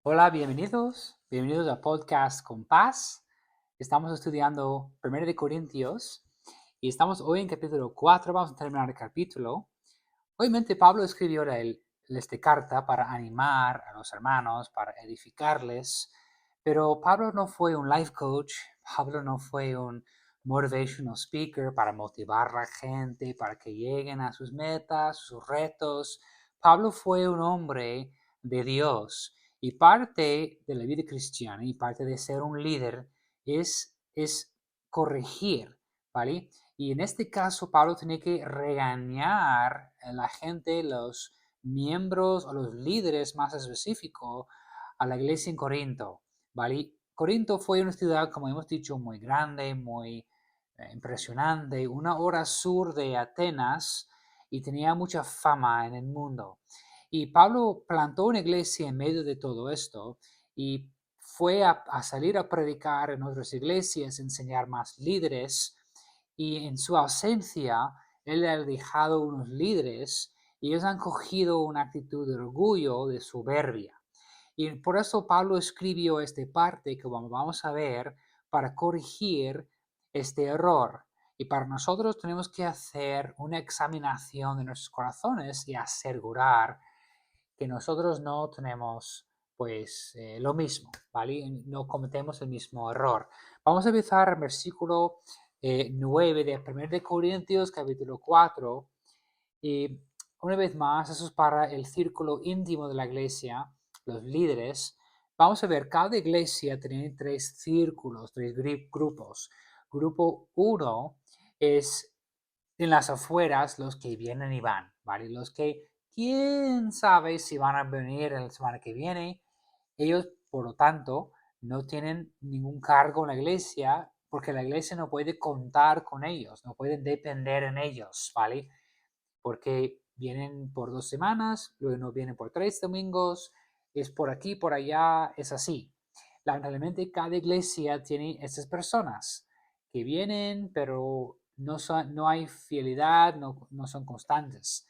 Hola, bienvenidos a Podcast con Paz. Estamos estudiando 1 de Corintios y estamos hoy en capítulo 4, vamos a terminar el capítulo. Obviamente Pablo escribió esta carta para animar a los hermanos, para edificarles, pero Pablo no fue un life coach, Pablo no fue un motivational speaker para motivar a la gente, para que lleguen a sus metas, sus retos. Pablo fue un hombre de Dios y parte de la vida cristiana y parte de ser un líder es corregir, ¿vale? Y en este caso, Pablo tiene que regañar a la gente, los miembros o los líderes más específicos a la iglesia en Corinto, ¿vale? Corinto fue una ciudad, como hemos dicho, muy grande, muy impresionante, una hora sur de Atenas y tenía mucha fama en el mundo. Y Pablo plantó una iglesia en medio de todo esto y fue a salir a predicar en otras iglesias, enseñar más líderes y en su ausencia, él ha dejado unos líderes y ellos han cogido una actitud de orgullo, de soberbia. Y por eso Pablo escribió esta parte que vamos a ver para corregir este error. Y para nosotros tenemos que hacer una examinación de nuestros corazones y asegurar que nosotros no tenemos pues lo mismo, ¿vale? No cometemos el mismo error. Vamos a empezar el versículo 9 de 1 de Corintios, capítulo 4. Y una vez más, eso es para el círculo íntimo de la iglesia, los líderes. Vamos a ver, cada iglesia tiene tres círculos, tres grupos. Grupo uno es en las afueras los que vienen y van, ¿vale? Los que quién sabe si van a venir la semana que viene. Ellos, por lo tanto, no tienen ningún cargo en la iglesia porque la iglesia no puede contar con ellos, no pueden depender en ellos, ¿vale? Porque vienen por 2 semanas, luego no vienen por 3 domingos, es por aquí, por allá, es así. Lamentablemente cada iglesia tiene estas personas que vienen, pero no hay fidelidad, no son constantes.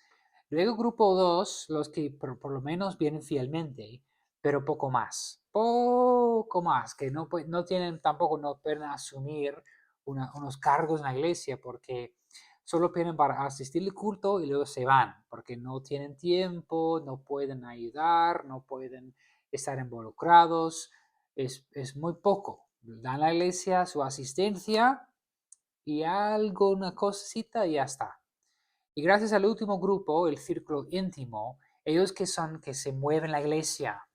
Luego grupo 2, los que por lo menos vienen fielmente, pero poco más, que no tienen tampoco, no pueden asumir unos cargos en la iglesia porque solo vienen para asistir al culto y luego se van, porque no tienen tiempo, no pueden ayudar, no pueden estar involucrados, es muy poco. Dan a la iglesia su asistencia y algo, una cosita y ya está. Y gracias al último grupo, el círculo íntimo, ellos que se mueven en la iglesia,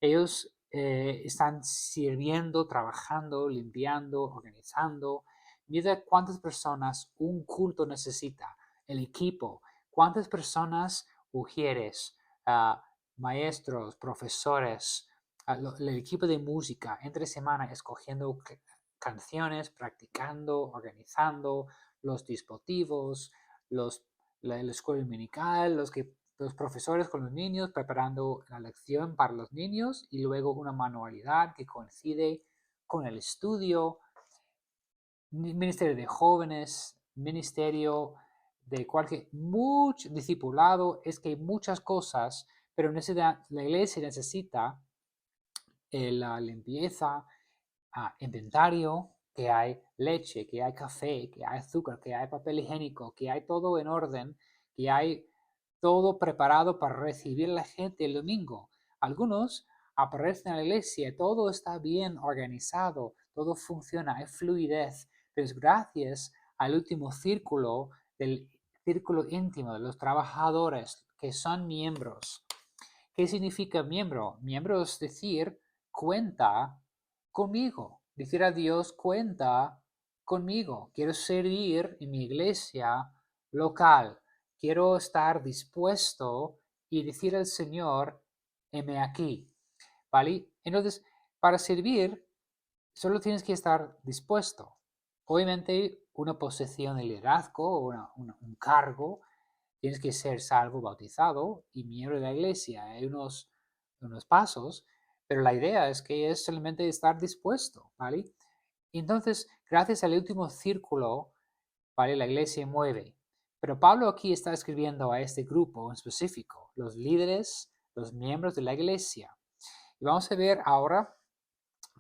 ellos están sirviendo, trabajando, limpiando, organizando. Mira cuántas personas un culto necesita, el equipo, cuántas personas, mujeres, maestros, profesores, el equipo de música, entre semana escogiendo canciones, practicando, organizando los dispositivos, los la escuela dominical, los profesores con los niños preparando la lección para los niños y luego una manualidad que coincide con el estudio, ministerio de jóvenes, ministerio de cualquier, mucho discipulado, es que hay muchas cosas, pero la iglesia necesita la limpieza, inventario, que hay leche, que hay café, que hay azúcar, que hay papel higiénico, que hay todo en orden, que hay todo preparado para recibir a la gente el domingo. Algunos aparecen en la iglesia, todo está bien organizado, todo funciona, hay fluidez, pero es gracias al último círculo, del círculo íntimo de los trabajadores que son miembros. ¿Qué significa miembro? Miembro es decir, cuenta conmigo. Decir a Dios, cuenta conmigo. Quiero servir en mi iglesia local. Quiero estar dispuesto y decir al Señor, heme aquí. ¿Vale? Entonces, para servir, solo tienes que estar dispuesto. Obviamente, una posición de liderazgo o un cargo, tienes que ser salvo, bautizado y miembro de la iglesia. Hay unos pasos, pero la idea es que es solamente estar dispuesto, ¿vale? Entonces, gracias al último círculo, ¿vale? La iglesia mueve. Pero Pablo aquí está escribiendo a este grupo en específico, los líderes, los miembros de la iglesia. Y vamos a ver ahora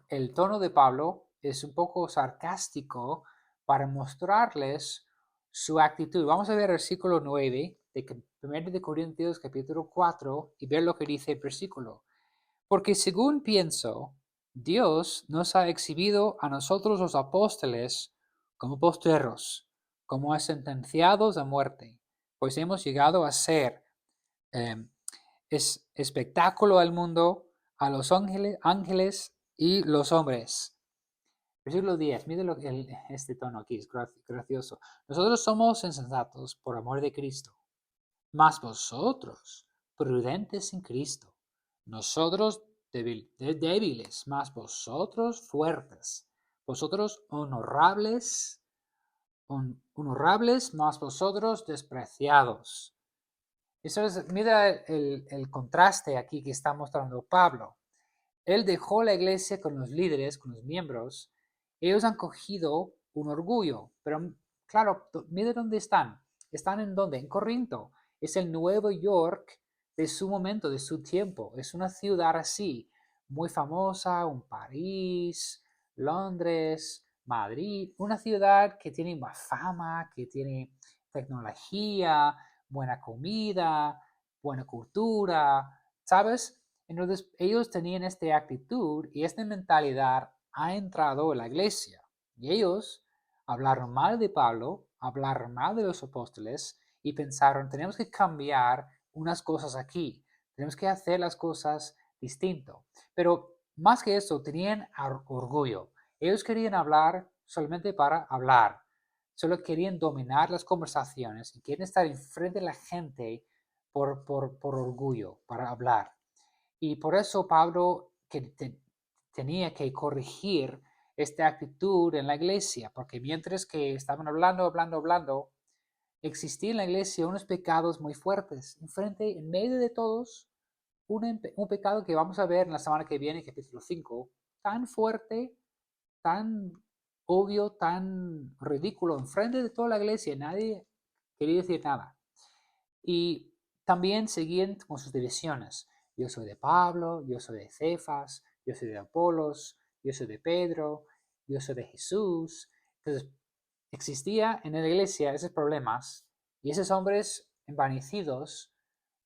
el tono de Pablo es un poco sarcástico para mostrarles su actitud. Vamos a ver el versículo 9 de 1 de Corintios capítulo 4 y ver lo que dice el versículo. Porque según pienso, Dios nos ha exhibido a nosotros los apóstoles como postreros, como a sentenciados a muerte, pues hemos llegado a ser eh, espectáculo al mundo, a los ángeles y los hombres. Versículo 10, mire este tono aquí, es gracioso. Nosotros somos insensatos por amor de Cristo, mas vosotros prudentes en Cristo. Nosotros débiles, mas vosotros fuertes. Vosotros honorables, mas vosotros despreciados. Eso es, mira el contraste aquí que está mostrando Pablo. Él dejó la iglesia con los líderes, con los miembros. Ellos han cogido un orgullo, pero claro, mira dónde están. ¿Están en dónde? En Corinto. Es el Nueva York de su momento, de su tiempo. Es una ciudad así, muy famosa, un París, Londres, Madrid, una ciudad que tiene más fama, que tiene tecnología, buena comida, buena cultura, ¿sabes? Entonces ellos tenían esta actitud y esta mentalidad ha entrado en la iglesia. Y ellos hablaron mal de Pablo, hablaron mal de los apóstoles y pensaron, tenemos que cambiar unas cosas aquí, tenemos que hacer las cosas distinto. Pero más que eso, tenían orgullo. Ellos querían hablar solamente para hablar. Solo querían dominar las conversaciones y quieren estar enfrente de la gente por orgullo, para hablar. Y por eso Pablo tenía que corregir esta actitud en la iglesia, porque mientras que estaban hablando, existían en la iglesia unos pecados muy fuertes, en medio de todos, un pecado que vamos a ver en la semana que viene, capítulo 5, tan fuerte, tan obvio, tan ridículo, enfrente de toda la iglesia, nadie quería decir nada. Y también seguían con sus divisiones. Yo soy de Pablo, yo soy de Cefas, yo soy de Apolos, yo soy de Pedro, yo soy de Jesús. Entonces, existía en la iglesia esos problemas y esos hombres envanecidos,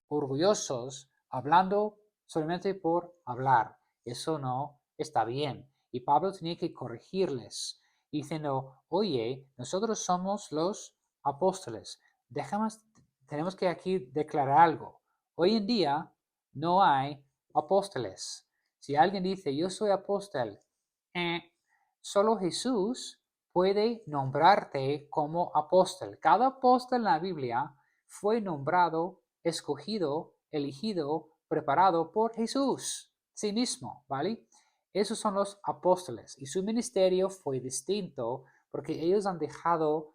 orgullosos, hablando solamente por hablar. Eso no está bien. Y Pablo tenía que corregirles, diciendo, oye, nosotros somos los apóstoles. Tenemos que aquí declarar algo. Hoy en día no hay apóstoles. Si alguien dice, yo soy apóstol, solo Jesús puede nombrarte como apóstol. Cada apóstol en la Biblia fue nombrado, escogido, elegido, preparado por Jesús, sí mismo, ¿vale? Esos son los apóstoles y su ministerio fue distinto porque ellos han dejado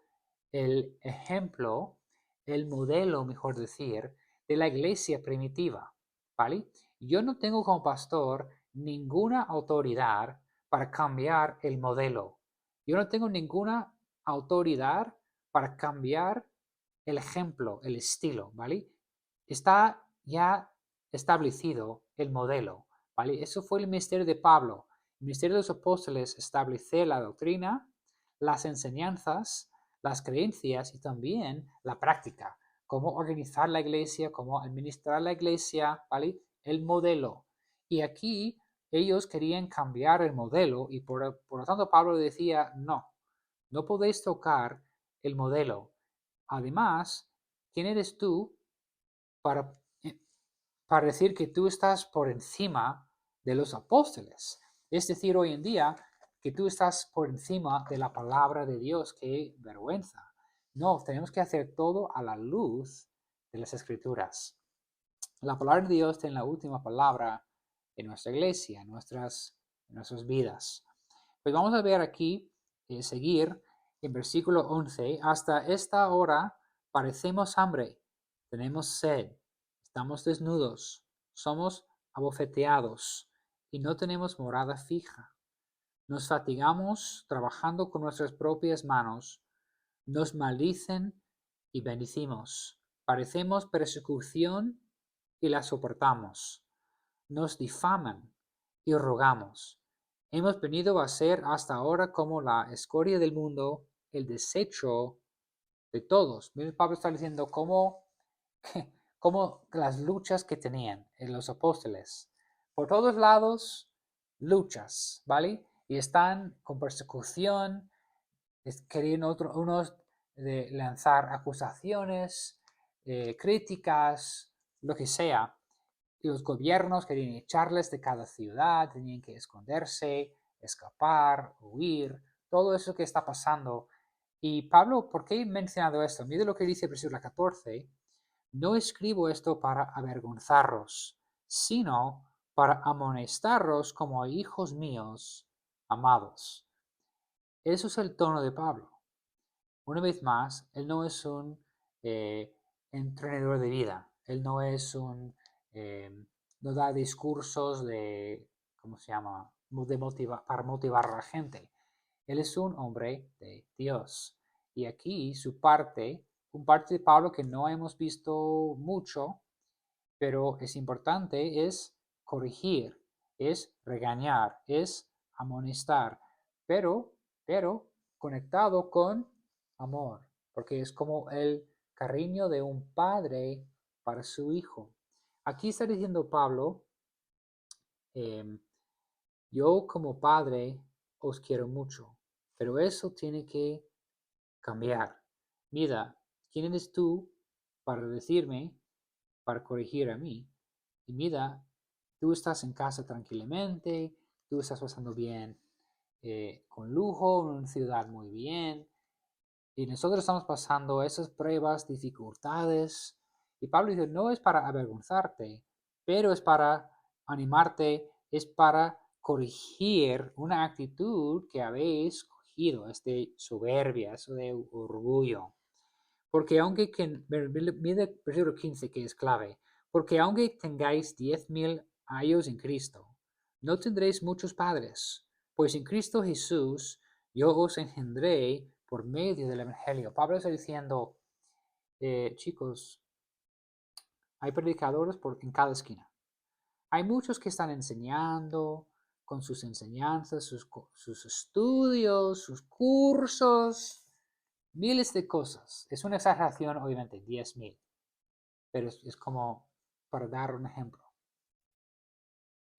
el ejemplo, el modelo, mejor decir, de la iglesia primitiva, ¿vale? Yo no tengo como pastor ninguna autoridad para cambiar el modelo. Yo no tengo ninguna autoridad para cambiar el ejemplo, el estilo, ¿vale? Está ya establecido el modelo, ¿vale? Eso fue el ministerio de Pablo. El ministerio de los apóstoles establecer la doctrina, las enseñanzas, las creencias y también la práctica. Cómo organizar la iglesia, cómo administrar la iglesia, ¿vale? El modelo. Y aquí ellos querían cambiar el modelo y por lo tanto Pablo decía, no, no podéis tocar el modelo. Además, ¿quién eres tú para, para decir que tú estás por encima de los apóstoles? Es decir, hoy en día, que tú estás por encima de la palabra de Dios. ¡Qué vergüenza! No, tenemos que hacer todo a la luz de las Escrituras. La palabra de Dios tiene la última palabra en nuestra iglesia, en nuestras vidas. Pues vamos a ver aquí, seguir en versículo 11, hasta esta hora parecemos hambre, tenemos sed, estamos desnudos, somos abofeteados y no tenemos morada fija. Nos fatigamos trabajando con nuestras propias manos, nos maldicen y bendecimos. Parecemos persecución y la soportamos. Nos difaman, y rogamos. Hemos venido a ser hasta ahora como la escoria del mundo, el desecho de todos. Pablo está diciendo cómo las luchas que tenían en los apóstoles. Por todos lados, luchas, ¿vale? Y están con persecución, querían unos de lanzar acusaciones, críticas, lo que sea. Y los gobiernos querían echarles de cada ciudad, tenían que esconderse, escapar, huir, todo eso que está pasando. Y Pablo, ¿por qué he mencionado esto? Mire lo que dice el versículo 14. No escribo esto para avergonzaros, sino para amonestaros como a hijos míos amados. Eso es el tono de Pablo. Una vez más, él no es un entrenador de vida. Él no es no da discursos de, ¿cómo se llama? Para motivar a la gente. Él es un hombre de Dios. Y aquí un parte de Pablo que no hemos visto mucho, pero es importante, es corregir, es regañar, es amonestar, pero conectado con amor, porque es como el cariño de un padre para su hijo. Aquí está diciendo Pablo, yo como padre os quiero mucho, pero eso tiene que cambiar. Mira, ¿quién eres tú para decirme, para corregir a mí? Y mira, tú estás en casa tranquilamente, tú estás pasando bien, con lujo, en una ciudad muy bien, y nosotros estamos pasando esas pruebas, dificultades. Y Pablo dice, no es para avergonzarte, pero es para animarte, es para corregir una actitud que habéis cogido, es de soberbia, eso de orgullo. Porque aunque, mire el versículo 15 que es clave, porque aunque tengáis 10,000 años en Cristo, no tendréis muchos padres, pues en Cristo Jesús yo os engendré por medio del Evangelio. Pablo está diciendo, chicos, hay predicadores en cada esquina. Hay muchos que están enseñando con sus enseñanzas, sus estudios, sus cursos, miles de cosas. Es una exageración, obviamente, 10,000, pero es como para dar un ejemplo.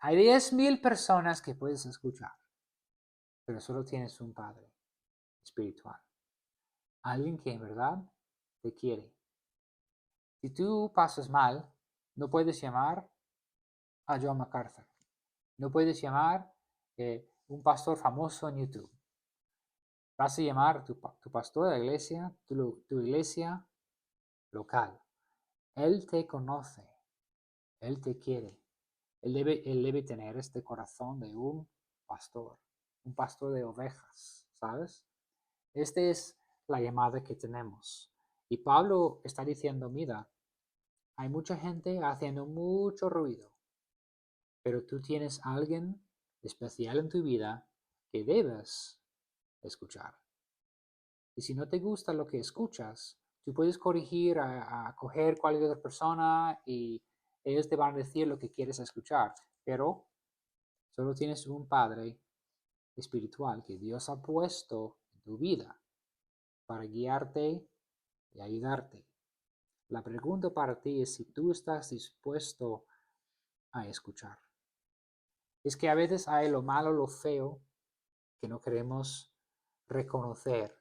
Hay 10,000 personas que puedes escuchar, pero solo tienes un padre espiritual. Alguien que en verdad te quiere. Si tú pasas mal, no puedes llamar a John MacArthur. No puedes llamar un pastor famoso en YouTube. Vas a llamar a tu pastor de la iglesia, tu iglesia local. Él te conoce. Él te quiere. Él debe tener este corazón de un pastor de ovejas, ¿sabes? Esta es la llamada que tenemos. Y Pablo está diciendo, mira, hay mucha gente haciendo mucho ruido, pero tú tienes a alguien especial en tu vida que debes escuchar. Y si no te gusta lo que escuchas, tú puedes corregir a coger cualquier otra persona y ellos te van a decir lo que quieres escuchar, pero solo tienes un padre espiritual que Dios ha puesto en tu vida para guiarte y ayudarte. La pregunta para ti es si tú estás dispuesto a escuchar. Es que a veces hay lo malo, lo feo que no queremos reconocer.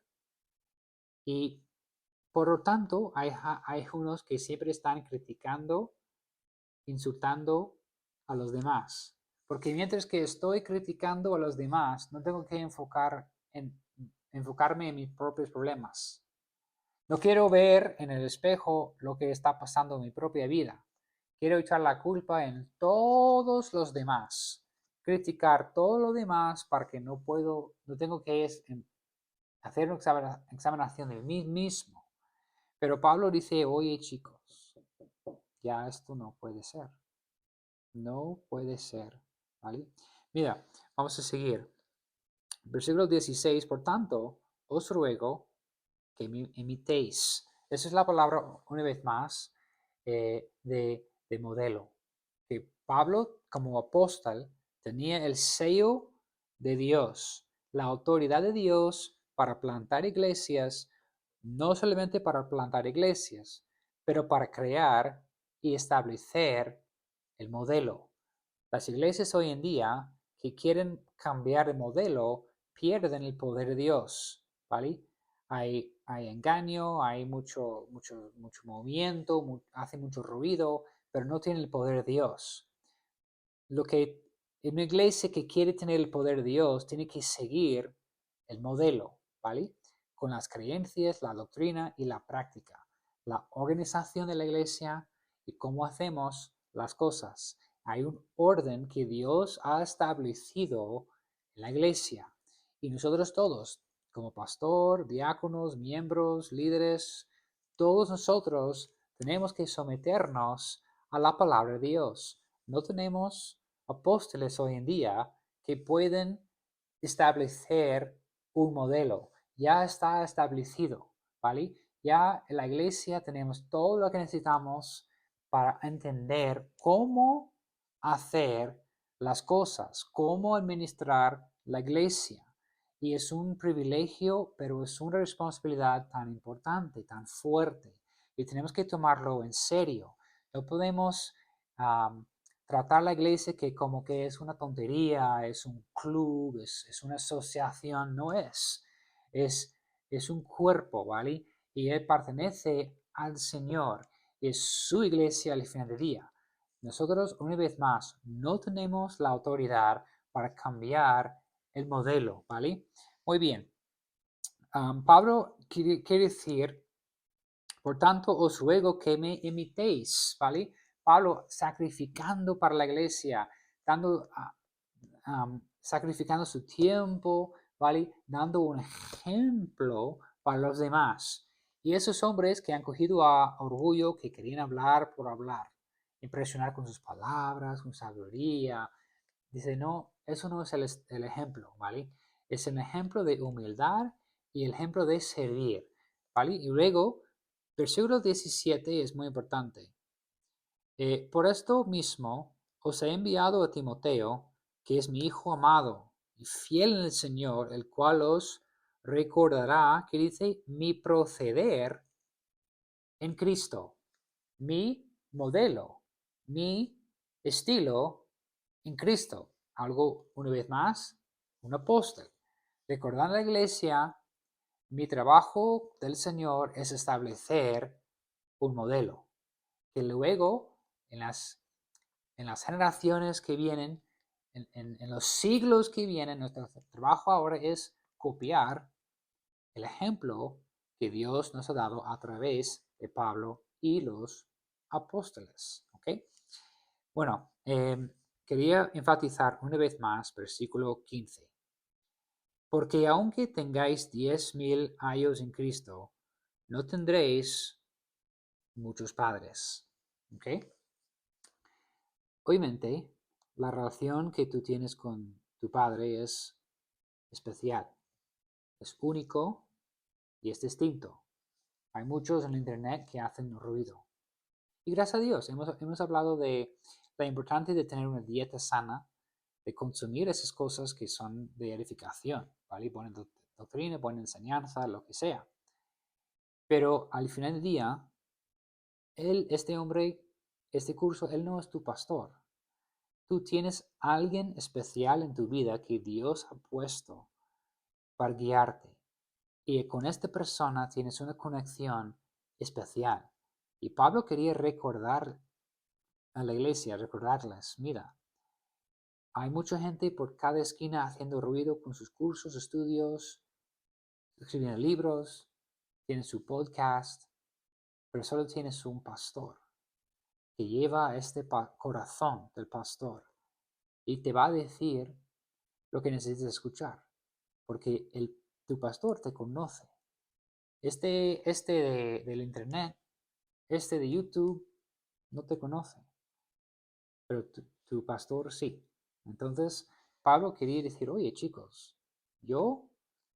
Y por lo tanto, hay unos que siempre están criticando, insultando a los demás. Porque mientras que estoy criticando a los demás, no tengo que enfocarme en mis propios problemas. No quiero ver en el espejo lo que está pasando en mi propia vida. Quiero echar la culpa en todos los demás. Criticar todo lo demás para que no tengo que hacer una examinación de mí mismo. Pero Pablo dice, oye chicos, ya esto no puede ser. No puede ser. ¿Vale? Mira, vamos a seguir. Versículo 16, por tanto, os ruego que imitéis. Esa es la palabra, una vez más, de modelo. Que Pablo, como apóstol, tenía el sello de Dios, la autoridad de Dios para plantar iglesias, no solamente para plantar iglesias, pero para crear y establecer el modelo. Las iglesias hoy en día que quieren cambiar de modelo pierden el poder de Dios, ¿vale? Hay engaño, hay mucho movimiento, hace mucho ruido, pero no tiene el poder de Dios. Lo que en una iglesia que quiere tener el poder de Dios tiene que seguir el modelo, ¿vale? Con las creencias, la doctrina y la práctica, la organización de la iglesia y cómo hacemos las cosas. Hay un orden que Dios ha establecido en la iglesia y nosotros todos, como pastor, diáconos, miembros, líderes, todos nosotros tenemos que someternos a la palabra de Dios. No tenemos apóstoles hoy en día que pueden establecer un modelo. Ya está establecido, ¿vale? Ya en la iglesia tenemos todo lo que necesitamos para entender cómo hacer las cosas, cómo administrar la iglesia. Y es un privilegio, pero es una responsabilidad tan importante, tan fuerte. Y tenemos que tomarlo en serio. No podemos tratar la iglesia que como que es una tontería, es un club, es una asociación. No es. Es un cuerpo, ¿vale? Y él pertenece al Señor. Y es su iglesia al final del día. Nosotros, una vez más, no tenemos la autoridad para cambiar el modelo, ¿vale? Muy bien. Pablo quiere decir, por tanto, os ruego que me imitéis, ¿vale? Pablo sacrificando para la iglesia, sacrificando su tiempo, ¿vale? Dando un ejemplo para los demás. Y esos hombres que han cogido a orgullo, que querían hablar por hablar, impresionar con sus palabras, con sabiduría, dice, no, eso no es el ejemplo, ¿vale? Es el ejemplo de humildad y el ejemplo de servir, ¿vale? Y luego, versículo 17 es muy importante. Por esto mismo os he enviado a Timoteo, que es mi hijo amado y fiel en el Señor, el cual os recordará, que dice, mi proceder en Cristo, mi modelo, mi estilo en Cristo. Algo, una vez más, un apóstol. Recordando a la iglesia, mi trabajo del Señor es establecer un modelo, que luego en las generaciones que vienen, en los siglos que vienen, nuestro trabajo ahora es copiar el ejemplo que Dios nos ha dado a través de Pablo y los apóstoles. ¿Ok? Bueno, quería enfatizar una vez más versículo 15. Porque aunque tengáis 10,000 años en Cristo, no tendréis muchos padres. ¿Ok? Obviamente, la relación que tú tienes con tu padre es especial, es único y es distinto. Hay muchos en internet que hacen ruido. Y gracias a Dios, hemos hablado de la importancia de tener una dieta sana, de consumir esas cosas que son de edificación, ¿vale? Buena doctrina, buena enseñanza, lo que sea. Pero al final del día, este hombre, este curso, él no es tu pastor. Tú tienes a alguien especial en tu vida que Dios ha puesto para guiarte. Y con esta persona tienes una conexión especial. Y Pablo quería recordar a la iglesia, recordarles, mira, hay mucha gente por cada esquina haciendo ruido con sus cursos, estudios, escribiendo libros, tienen su podcast, pero solo tienes un pastor que lleva este corazón del pastor y te va a decir lo que necesitas escuchar, porque tu pastor te conoce. Del internet, de YouTube, no te conoce, pero tu pastor sí. Entonces, Pablo quería decir, oye chicos, yo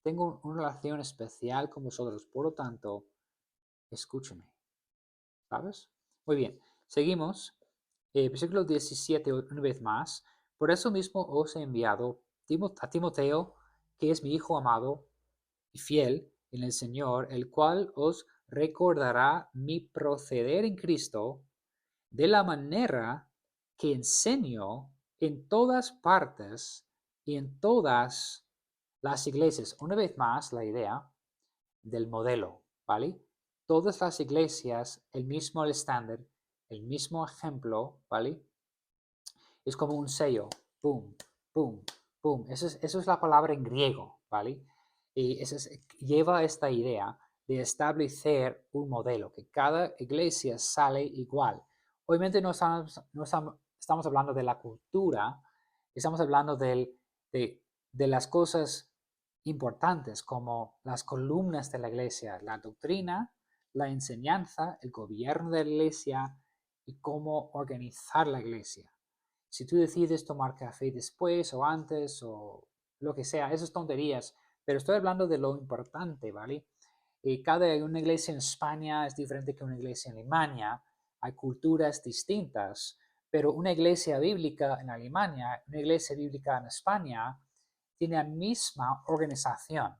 tengo una relación especial con vosotros, por lo tanto, escúchame, ¿sabes? Muy bien, seguimos. Versículo 17, una vez más. Por eso mismo os he enviado a Timoteo, que es mi hijo amado y fiel en el Señor, el cual os recordará mi proceder en Cristo de la manera que enseño en todas partes y en todas las iglesias. Una vez más, la idea del modelo, ¿vale? Todas las iglesias, el mismo estándar, el mismo ejemplo, ¿vale? Es como un sello, pum, pum, pum. Eso es la palabra en griego, ¿vale? Y lleva esta idea de establecer un modelo, que cada iglesia sale igual. Obviamente estamos hablando de la cultura, estamos hablando de las cosas importantes como las columnas de la iglesia, la doctrina, la enseñanza, el gobierno de la iglesia y cómo organizar la iglesia. Si tú decides tomar café después o antes o lo que sea, esas tonterías, pero estoy hablando de lo importante, ¿vale? Una iglesia en España es diferente que una iglesia en Alemania, hay culturas distintas, pero una iglesia bíblica en Alemania, una iglesia bíblica en España, tiene la misma organización,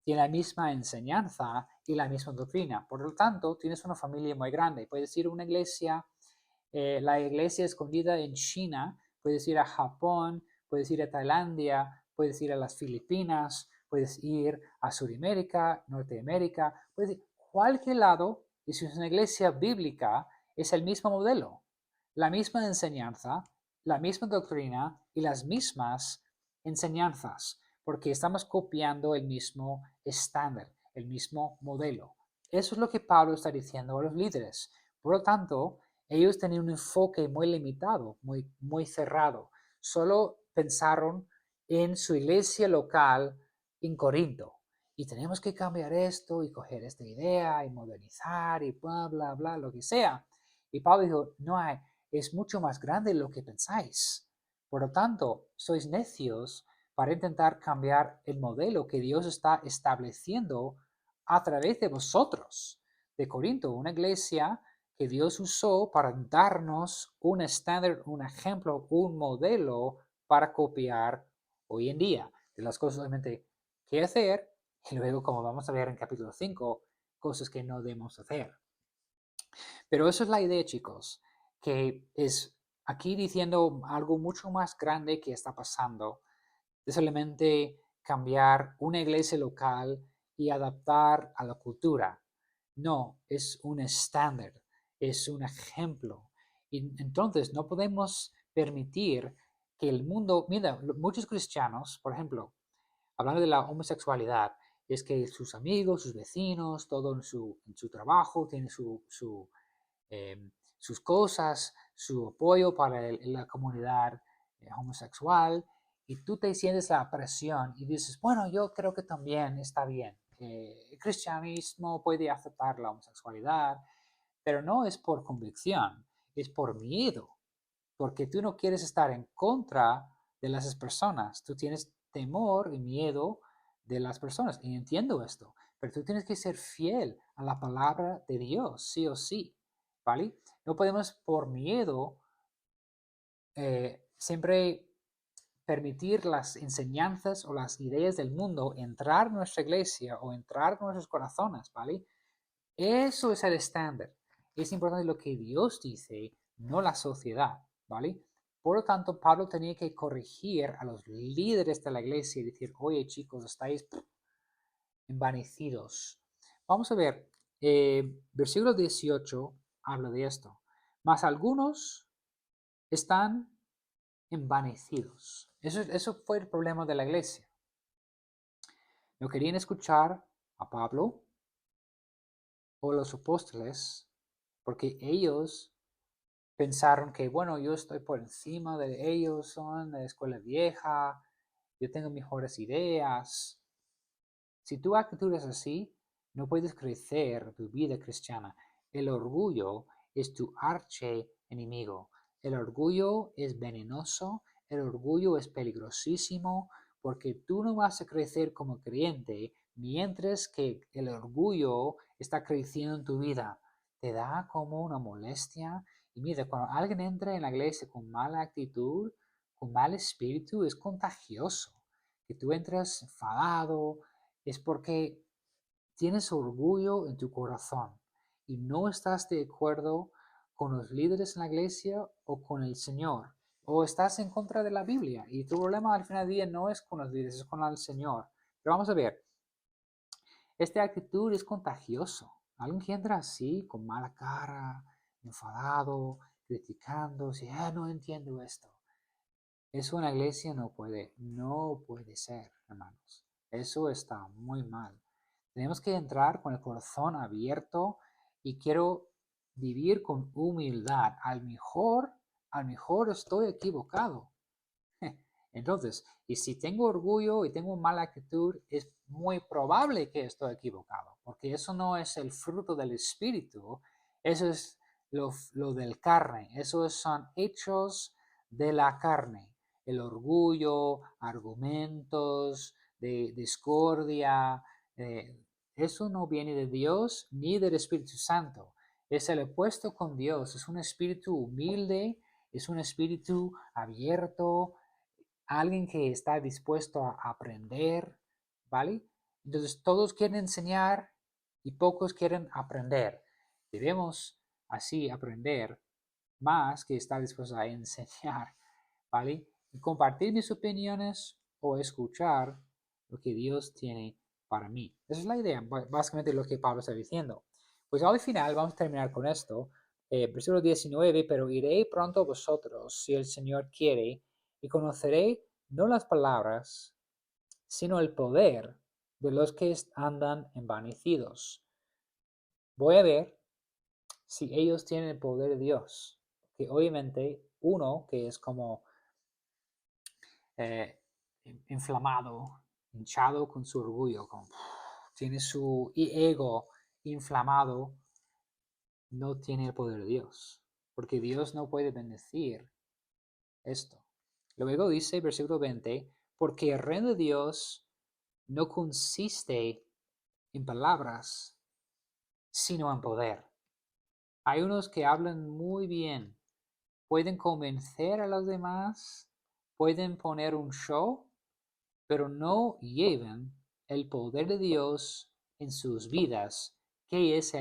tiene la misma enseñanza y la misma doctrina. Por lo tanto, tienes una familia muy grande. Puedes ir a una iglesia, la iglesia escondida en China, puedes ir a Japón, puedes ir a Tailandia, puedes ir a las Filipinas, puedes ir a Sudamérica, Norteamérica, puedes ir a cualquier lado, y si es una iglesia bíblica, es el mismo modelo, la misma enseñanza, la misma doctrina y las mismas enseñanzas, porque estamos copiando el mismo estándar, el mismo modelo. Eso es lo que Pablo está diciendo a los líderes. Por lo tanto, ellos tenían un enfoque muy limitado, muy cerrado. Solo pensaron en su iglesia local en Corinto. Y tenemos que cambiar esto y coger esta idea y modernizar y bla, bla, bla, lo que sea. Y Pablo dijo, no hay, es mucho más grande de lo que pensáis. Por lo tanto, sois necios para intentar cambiar el modelo que Dios está estableciendo a través de vosotros, de Corinto, una iglesia que Dios usó para darnos un estándar, un ejemplo, un modelo para copiar hoy en día. De las cosas obviamente que hacer y luego, como vamos a ver en capítulo 5, cosas que no debemos hacer. Pero eso es la idea, chicos, que es aquí diciendo algo mucho más grande que está pasando, de solamente cambiar una iglesia local y adaptar a la cultura. No, es un estándar, es un ejemplo. Y entonces no podemos permitir que el mundo, mira, muchos cristianos, por ejemplo, hablando de la homosexualidad, es que sus amigos, sus vecinos, todo en su trabajo, tienen sus cosas, su apoyo para la comunidad homosexual, y tú te sientes la presión y dices, bueno, yo creo que también está bien, que el cristianismo puede aceptar la homosexualidad, pero no es por convicción, es por miedo, porque tú no quieres estar en contra de las personas, tú tienes temor y miedo de las personas, y entiendo esto, pero tú tienes que ser fiel a la palabra de Dios, sí o sí, ¿vale? No podemos por miedo siempre permitir las enseñanzas o las ideas del mundo entrar en nuestra iglesia o entrar en nuestros corazones, ¿vale? Eso es el estándar. Es importante lo que Dios dice, no la sociedad, ¿vale? Por lo tanto, Pablo tenía que corregir a los líderes de la iglesia y decir, oye chicos, estáis envanecidos. Vamos a ver, versículo 18 habla de esto. Mas algunos están envanecidos. Eso fue el problema de la iglesia. No querían escuchar a Pablo o los apóstoles porque ellos pensaron que, bueno, yo estoy por encima de ellos, son de la escuela vieja, yo tengo mejores ideas. Si tu actitud es así, no puedes crecer tu vida cristiana. El orgullo es tu arche enemigo. El orgullo es venenoso, el orgullo es peligrosísimo, porque tú no vas a crecer como creyente mientras que el orgullo está creciendo en tu vida. Te da como una molestia. Y mira, cuando alguien entra en la iglesia con mala actitud, con mal espíritu es contagioso. Que tú entres enfadado es porque tienes orgullo en tu corazón y no estás de acuerdo con los líderes en la iglesia o con el Señor, o estás en contra de la Biblia y tu problema al final del día no es con los líderes, es con el Señor. Pero vamos a ver, esta actitud es contagioso. Alguien que entra así, con mala cara, enfadado, criticando, si no entiendo esto. Eso en la iglesia no puede ser, hermanos. Eso está muy mal. Tenemos que entrar con el corazón abierto y quiero vivir con humildad. A lo mejor estoy equivocado. Entonces, y si tengo orgullo y tengo mala actitud, es muy probable que estoy equivocado, porque eso no es el fruto del espíritu, eso es lo del carne, esos son hechos de la carne, el orgullo, argumentos de discordia, eso no viene de Dios ni del Espíritu Santo, es el opuesto con Dios, es un espíritu humilde, es un espíritu abierto, alguien que está dispuesto a aprender, ¿vale? Entonces todos quieren enseñar y pocos quieren aprender. Debemos así aprender más que estar dispuestos a enseñar, ¿vale? Y compartir mis opiniones o escuchar lo que Dios tiene para mí. Esa es la idea, básicamente lo que Pablo está diciendo. Pues al final vamos a terminar con esto. Versículo 19, pero iré pronto a vosotros si el Señor quiere y conoceré no las palabras, sino el poder de los que andan envanecidos. Voy a ver si ellos tienen el poder de Dios. Que obviamente uno que es como eh, inflamado, hinchado con su orgullo, tiene su ego inflamado, no tiene el poder de Dios. Porque Dios no puede bendecir esto. Luego dice, versículo 20, porque el reino de Dios no consiste en palabras, sino en poder. Hay unos que hablan muy bien, pueden convencer a los demás, pueden poner un show, pero no llevan el poder de Dios en sus vidas, que es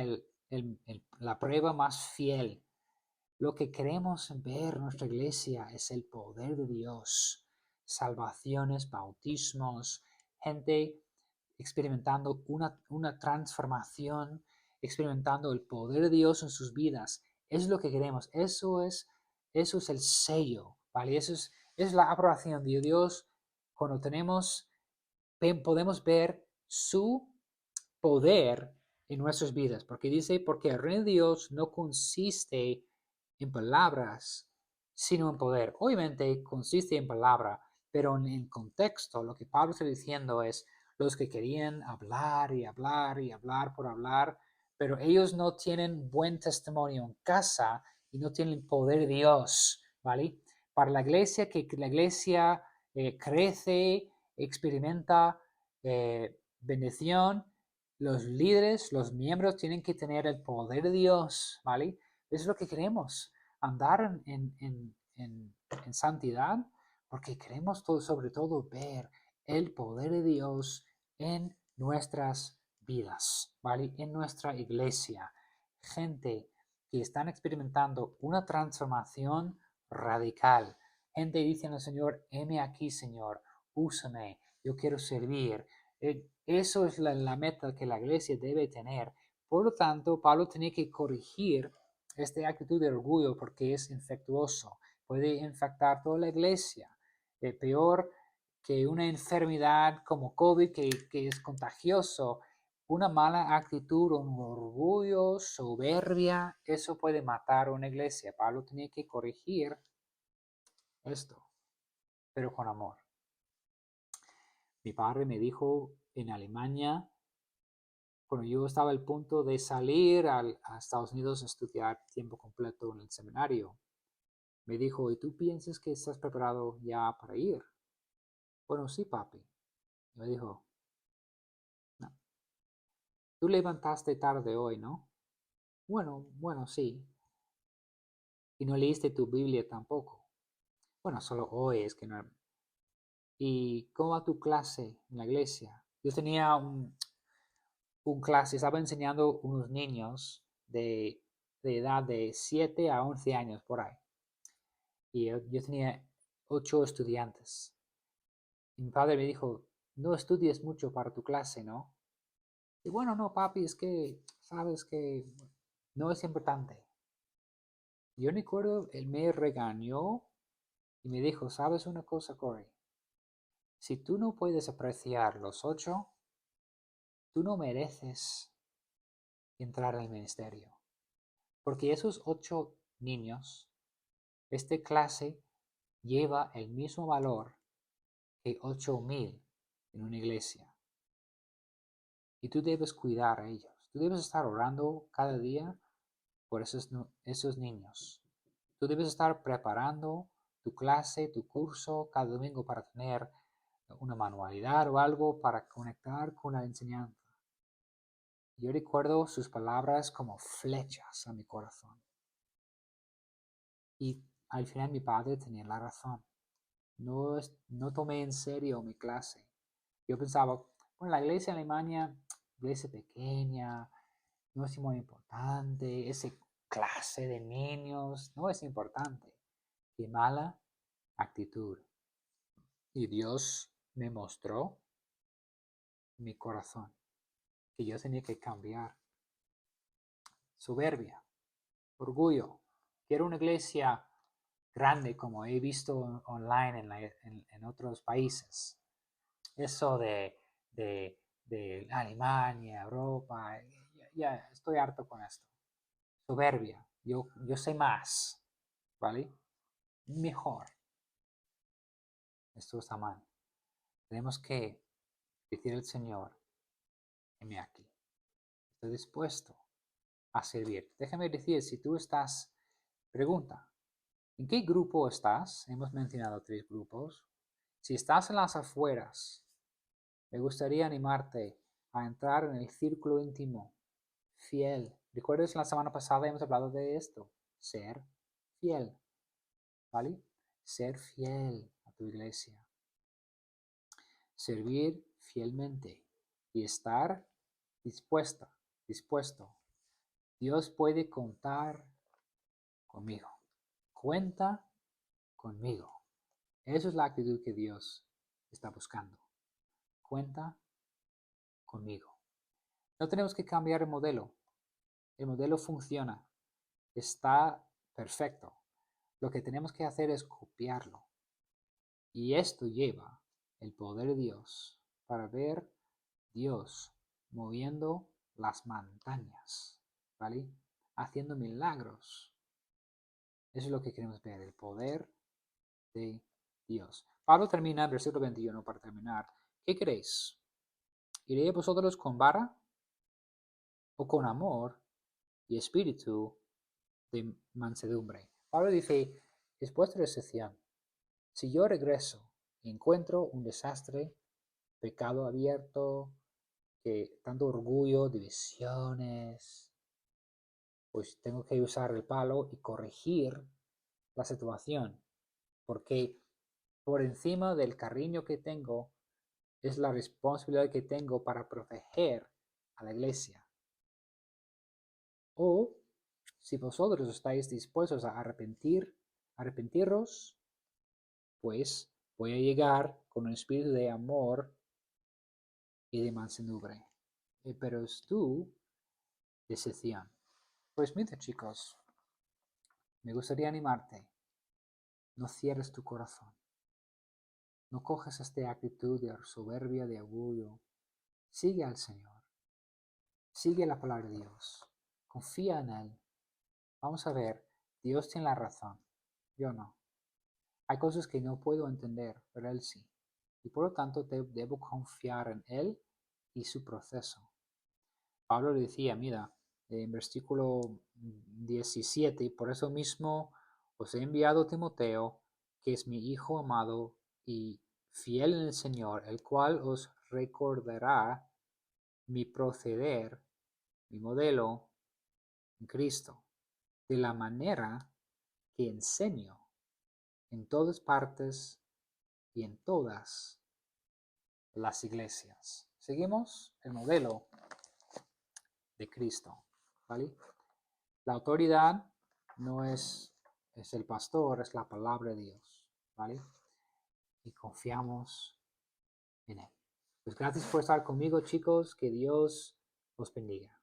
la prueba más fiel. Lo que queremos ver en nuestra iglesia es el poder de Dios, salvaciones, bautismos, gente experimentando una transformación, experimentando el poder de Dios en sus vidas. Es lo que queremos, eso es el sello, ¿vale? Eso es la aprobación de Dios cuando podemos ver su poder en nuestras vidas, porque dice, porque el reino de Dios no consiste en palabras, sino en poder. Obviamente consiste en palabra, pero en el contexto lo que Pablo está diciendo es los que querían hablar y hablar y hablar por hablar, pero ellos no tienen buen testimonio en casa y no tienen el poder de Dios, ¿vale? Para la iglesia, que la iglesia crece, experimenta bendición, los líderes, los miembros tienen que tener el poder de Dios, ¿vale? Eso es lo que queremos, andar en santidad, porque queremos sobre todo ver el poder de Dios en nuestras vidas, ¿vale? En nuestra iglesia. Gente que están experimentando una transformación radical. Gente diciendo, Señor, heme aquí, Señor, úsame, yo quiero servir. Eso es la meta que la iglesia debe tener. Por lo tanto, Pablo tiene que corregir esta actitud de orgullo porque es infectuoso. Puede infectar toda la iglesia. Peor que una enfermedad como COVID que es contagioso, una mala actitud, un orgullo, soberbia, eso puede matar a una iglesia. Pablo tiene que corregir esto, pero con amor. Mi padre me dijo en Alemania, cuando yo estaba al punto de salir a Estados Unidos a estudiar tiempo completo en el seminario, me dijo, ¿y tú piensas que estás preparado ya para ir? Bueno, sí, papi. Me dijo, no. Tú levantaste tarde hoy, ¿no? Bueno, sí. Y no leíste tu Biblia tampoco. Bueno, solo hoy es que no. ¿Y cómo va tu clase en la iglesia? Yo tenía un clase, estaba enseñando unos niños de edad de 7 a 11 años por ahí. Y yo tenía 8 estudiantes. Y mi padre me dijo, no estudies mucho para tu clase, ¿no? Y bueno, no, papi, es que, sabes que no es importante. Yo recuerdo, él me regañó y me dijo, ¿sabes una cosa, Corey? Si tú no puedes apreciar los 8, tú no mereces entrar al ministerio. Porque esos 8 niños, esta clase lleva el mismo valor que 8,000 en una iglesia. Y tú debes cuidar a ellos. Tú debes estar orando cada día por esos niños. Tú debes estar preparando tu clase, tu curso cada domingo para tener una manualidad o algo para conectar con la enseñanza. Yo recuerdo sus palabras como flechas a mi corazón. Y al final mi padre tenía la razón. No tomé en serio mi clase. Yo pensaba, bueno, la iglesia en Alemania, iglesia pequeña, no es muy importante, esa clase de niños no es importante. Qué mala actitud. Y Dios me mostró mi corazón, que yo tenía que cambiar. Soberbia, orgullo. Quiero una iglesia grande como he visto online en otros países. Eso de Alemania, Europa, ya estoy harto con esto. Soberbia, yo sé más, ¿vale? Mejor. Esto está mal. Tenemos que decir al Señor, heme aquí, estoy dispuesto a servir. Déjame decir, si tú estás, pregunta, ¿en qué grupo estás? Hemos mencionado 3 grupos. Si estás en las afueras, me gustaría animarte a entrar en el círculo íntimo, fiel. ¿Recuerdas la semana pasada hemos hablado de esto? Ser fiel, ¿vale? Ser fiel a tu iglesia. Servir fielmente y estar dispuesto. Dios puede contar conmigo. Cuenta conmigo. Esa es la actitud que Dios está buscando. Cuenta conmigo. No tenemos que cambiar el modelo. El modelo funciona. Está perfecto. Lo que tenemos que hacer es copiarlo. Y esto lleva el poder de Dios para ver Dios moviendo las montañas, ¿vale? Haciendo milagros. Eso es lo que queremos ver, el poder de Dios. Pablo termina, versículo 21, para terminar. ¿Qué queréis? ¿Iré vosotros con vara o con amor y espíritu de mansedumbre? Pablo dice, es vuestra decisión. Si yo regreso y encuentro un desastre, pecado abierto, que tanto orgullo, divisiones, pues tengo que usar el palo y corregir la situación, porque por encima del cariño que tengo es la responsabilidad que tengo para proteger a la iglesia. O si vosotros estáis dispuestos a arrepentiros, pues voy a llegar con un espíritu de amor y de mansedumbre. Pero es tu decisión. Pues mira, chicos, me gustaría animarte. No cierres tu corazón. No cojas esta actitud de soberbia, de orgullo. Sigue al Señor. Sigue la palabra de Dios. Confía en Él. Vamos a ver, Dios tiene la razón. Yo no. Hay cosas que no puedo entender, pero Él sí. Y por lo tanto debo confiar en Él y su proceso. Pablo le decía, mira, en versículo 17, por eso mismo os he enviado a Timoteo, que es mi hijo amado y fiel en el Señor, el cual os recordará mi proceder, mi modelo en Cristo, de la manera que enseño en todas partes y en todas las iglesias. Seguimos el modelo de Cristo, ¿vale? La autoridad no es el pastor, es la palabra de Dios, ¿vale? Y confiamos en él. Pues gracias por estar conmigo, chicos. Que Dios los bendiga.